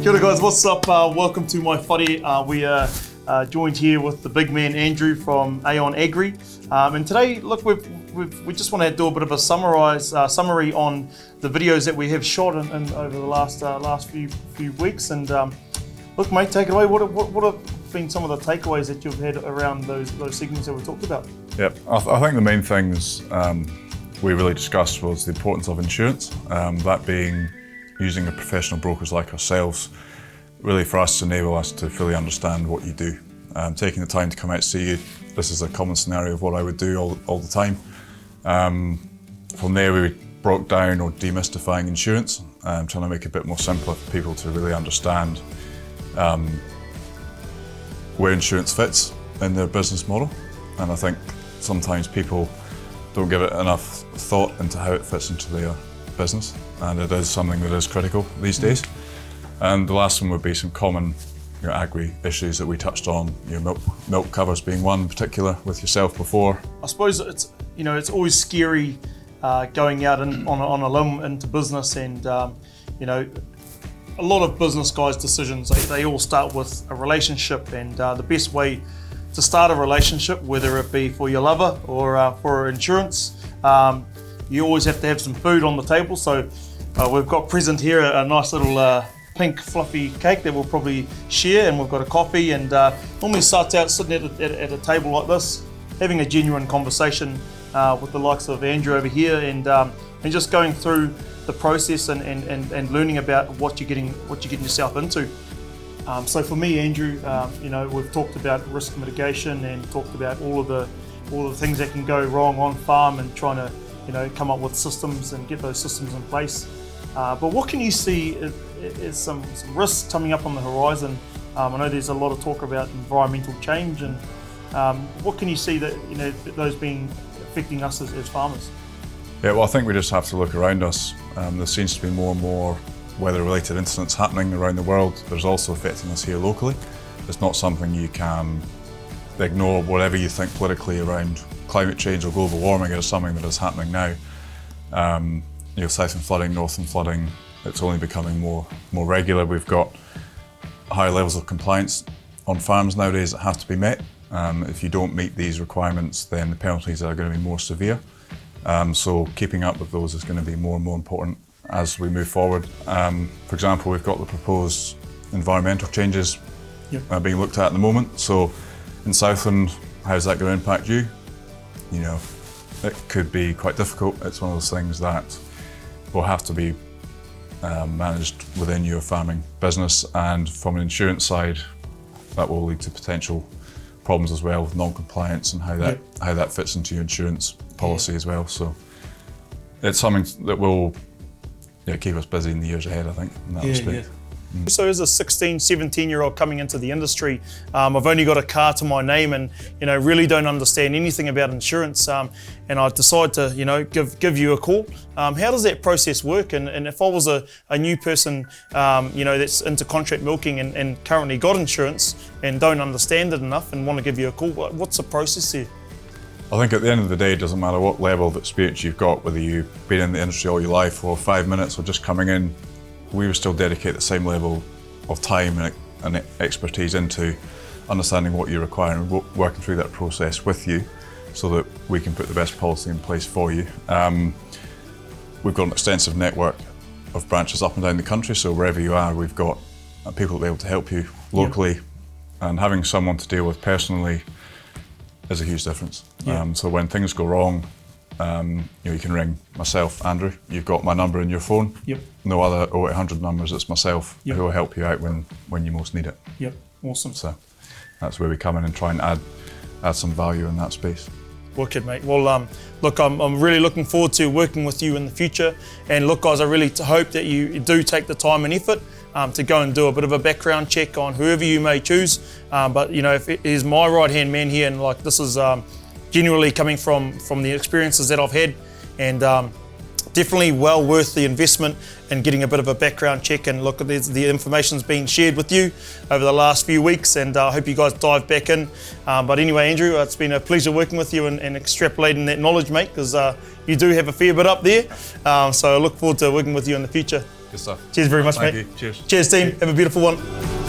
Kia ora guys, what's up? Welcome to my whare. We are joined here with the big man Andrew from AonAgri. And today, look, we just want to do a bit of a summary on the videos that we have shot in over the last few weeks. And look, mate, take it away. What have been some of the takeaways that you've had around those segments that we talked about? Yep, I think the main things we really discussed was the importance of insurance, that being using a professional brokers like ourselves, really for us to enable us to fully understand what you do. Taking the time to come out and see you, this is a common scenario of what I would do all the time. From there we broke down or demystifying insurance, trying to make it a bit more simpler for people to really understand where insurance fits in their business model. And I think sometimes people don't give it enough thought into how it fits into their business, and it is something that is critical these days. And the last one would be some common agri issues that we touched on, milk covers being one in particular with yourself before. I suppose it's always scary going out on a limb into business, and a lot of business guys' decisions, they all start with a relationship, and the best way to start a relationship, whether it be for your lover or for insurance, you always have to have some food on the table. So we've got present here a nice little pink fluffy cake that we'll probably share, and we've got a coffee, and normally starts out sitting at a table like this, having a genuine conversation with the likes of Andrew over here, and just going through the process and learning about what you're getting yourself into. So for me, Andrew, we've talked about risk mitigation and talked about all of the things that can go wrong on farm, and trying to come up with systems and get those systems in place. But what can you see is some risks coming up on the horizon? I know there's a lot of talk about environmental change, and what can you see that those affecting us as farmers? Yeah, well, I think we just have to look around us. There seems to be more and more weather-related incidents happening around the world. There's also affecting us here locally. It's not something you can ignore. Whatever you think politically around climate change or global warming, is something that is happening now. Southern flooding, northern flooding, it's only becoming more regular. We've got high levels of compliance on farms nowadays that have to be met. If you don't meet these requirements, then the penalties are going to be more severe. So keeping up with those is going to be more and more important as we move forward. For example, we've got the proposed environmental changes being looked at the moment. So in Southland, how's that going to impact you? It could be quite difficult. It's one of those things that will have to be managed within your farming business, and from an insurance side, that will lead to potential problems as well with non-compliance and how that fits into your insurance policy as well. So it's something that will keep us busy in the years ahead, I think, in that respect. So as a 16, 17-year-old coming into the industry, I've only got a car to my name, and really don't understand anything about insurance, and I decide to give you a call. How does that process work? And if I was a new person that's into contract milking and currently got insurance and don't understand it enough and want to give you a call, what's the process there? I think at the end of the day, it doesn't matter what level of experience you've got, whether you've been in the industry all your life or 5 minutes or just coming in, we would still dedicate the same level of time and expertise into understanding what you require and working through that process with you, so that we can put the best policy in place for you. We've got an extensive network of branches up and down the country, so wherever you are, we've got people to be able to help you locally, and having someone to deal with personally is a huge difference. So when things go wrong, you can ring myself, Andrew. You've got my number in your phone. No other 0800 numbers. It's myself who will help you out when you most need it. Awesome. So that's where we come in and try and add some value in that space. Wicked, mate. Well, look, I'm really looking forward to working with you in the future. And look, guys, I really hope that you do take the time and effort to go and do a bit of a background check on whoever you may choose. But if it is my right-hand man here, and this is genuinely coming from the experiences that I've had, and definitely well worth the investment and getting a bit of a background check. And look, the information's been shared with you over the last few weeks, and I hope you guys dive back in. But anyway, Andrew, it's been a pleasure working with you and extrapolating that knowledge, mate, because you do have a fair bit up there. So I look forward to working with you in the future. Good stuff. Cheers very much, Thank mate. you. Cheers. Cheers, team. Have a beautiful one.